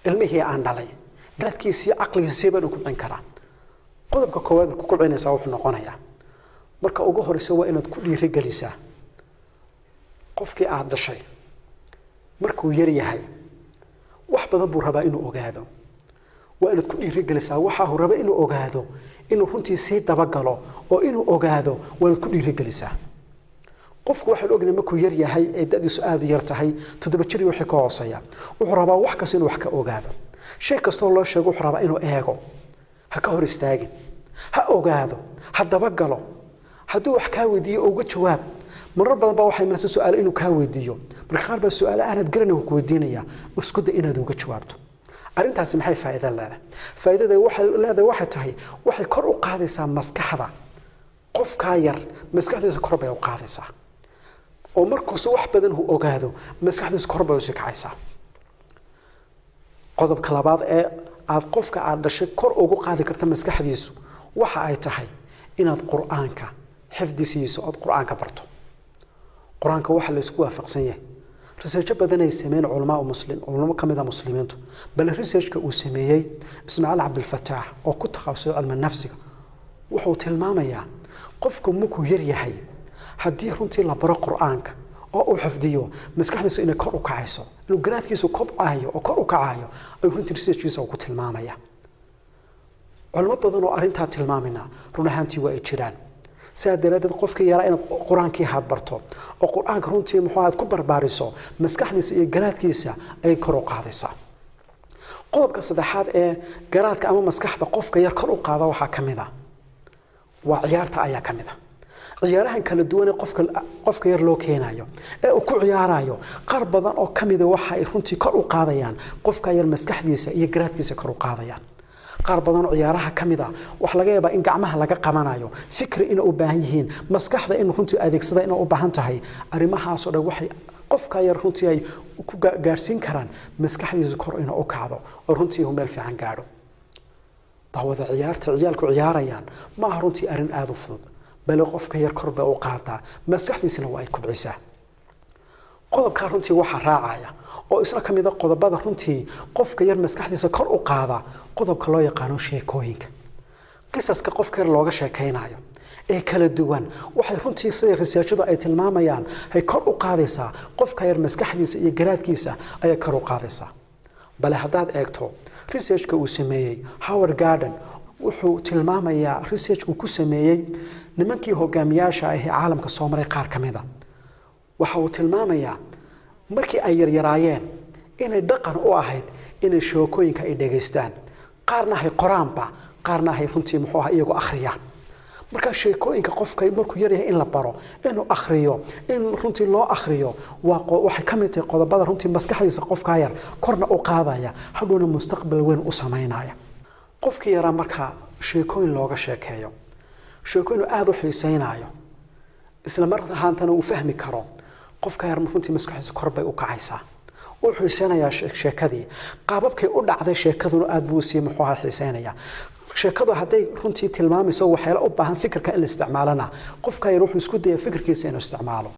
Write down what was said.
ilmihii aan dhalay garaadkiisa aqligiisa baan ku cin karaa qodobka koowaad ku kobcinaysa wuxuu noqonayaa marka ugu horeysa waa inaad ku dhiirigelisaa qofkii aad dhashay markuu yar yahay wax badan buu rabaa inuu ogaado waa inaad ku dhiirigelisaa waxa uu raba inuu ogaado inuu runtii si dabagalo oo inuu ogaado waa inaad ku dhiirigelisaa qofku waxa uu ognahay markuu yar yahay ee dadiisu aad u yar tahay 7 jir wixii ka hooseeya wuxuu rabaa wax kasta inuu wax ka ogaado shay kasta oo loo sheego wuxuu rabaa inuu eego ha ka hor istaagin ha ogaado ha dabagalo hadduu wax ka weydiiyo uga jawaab marar badan baa waxay maraysaa su'aal inuu ka weydiiyo marka qaar baa su'aal aanad garanay ku weydiinaya isku day inaad uga jawaabto arintaasi maxay faa'iido leedahay faa'iidada waxay tahay waxay kor u qaadaysaa maskaxda qofka yar maskaxdiisa kor bay u qaadaysaa oo markuu wax badan uu ogaado maskaxdiisa kor bay u sii kacaysaa qodobka labaad ee aad qofka aad dhashay kor ugu qaadi karta maskaxdiisu waxa ay tahay inaad quraanka xifdisiiso oo quraanka barto quraanka waxa la isku waafaqsan yahay research badan ay sameeyeen culimo kamida muslimiintu bal researchka uu sameeyay Ismaaciil Abdul Fattah oo ku takhasusay cilmi nafsiga wuxuu tilmaamayaa qofku markuu yar yahay haddii runtii la baro quraanka oo uu xifdiyo maskaxdiisu inay kor u kacayso inuu garaadkiisu kobcayo oo kor u kacayo ay runtii researchkiisa ku tilmaamaya culimo badan oo arinta tilmaamina run ahaantii waa ay jiraan سادرات قفك يرى إن القرآن كي هاد برتو القرآن كرونتي محاط كبر بارسو مسكحني سي جرات كيسا أي كرو قاضيسا قلب كصدحات جرات كأما مسكح قفك يركرو قاضي وحكمدا وعيارته أيا كمدا عيارها كل الدوان قفك يرلو كينايو وكل عيارايو قربضا أو كمدا وحا يرونتي كرو قاضيان قفك ير مسكحني سي جرات كيسا كرو قاضيان qaar badan oo ciyaaraha kamida wax laga yaabaa in gacmaha laga qabanayo fikri in u baahan yihiin maskaxda in runtii adeegsada in u baahan tahay arimahaas oo dhan waxay qofka yar runtii ay ku gaarsiin karaan maskaxdiisa kor in uu kacdo oo runtii uu meel fiican gaaro dawada ciyaalku ciyaarayaan ma runtii arin aad u fudud bal qofka yar kor baa u qaataa maskaxdiisana waa ay kubcisaa qodobka runtii waxa raacaya oo isla kamida qodobada runtii qofka yar maskaxdiisa kor u qaada qodobka loo yaqaan sheekooyinka qisaska qofka yar looga sheekaynayo ee kala duwan waxay runtii sida researchadu ay tilmaamayaan hay kor u qaadaysaa qofka yar maskaxdiisa iyo garaadkiisa ay kor u qaadaysaa bal hadaad eegto researchka uu sameeyay Howard Garden wuxuu tilmaamayaa researchku ku sameeyay nimankii hogaamiyaasha ah ee caalamka soo maray qaar kamida waxa uu tilmaamayaa markii ay yaryaraayeen inay dhaqan u ahayd inay sheekooyinka ay dhageystaan qaarna hay qoraanba qaarna hay runtii muxuu ahaa iyagu akhriyaan marka sheekooyinka qofka markuu yar yahay in la baro inuu akhriyo in runtii loo akhriyo waxay ka mid tahay qodobada runtii maskaxdiisa qofka yar korna u qaadaya hadhoona mustaqbal weyn u sameynaya qofkii yara marka sheekooyin looga sheekeeyo sheekooyin aad u xiiseynayo isla markaa haantana uu fahmi karo qofka yar runtii maskaxdiisa kor bay u kacaysaa wuxuu xiiseynayaa sheekadii qaababkay u dhacday sheekaduna aad buu si muxuu ahaa xiiseynayaa sheekadu haday runtii tilmaamayso waxyaalo u baahan fikirka in la isticmaalana qofka yar wuxuu isku dayay fikirkiisa inuu isticmaalo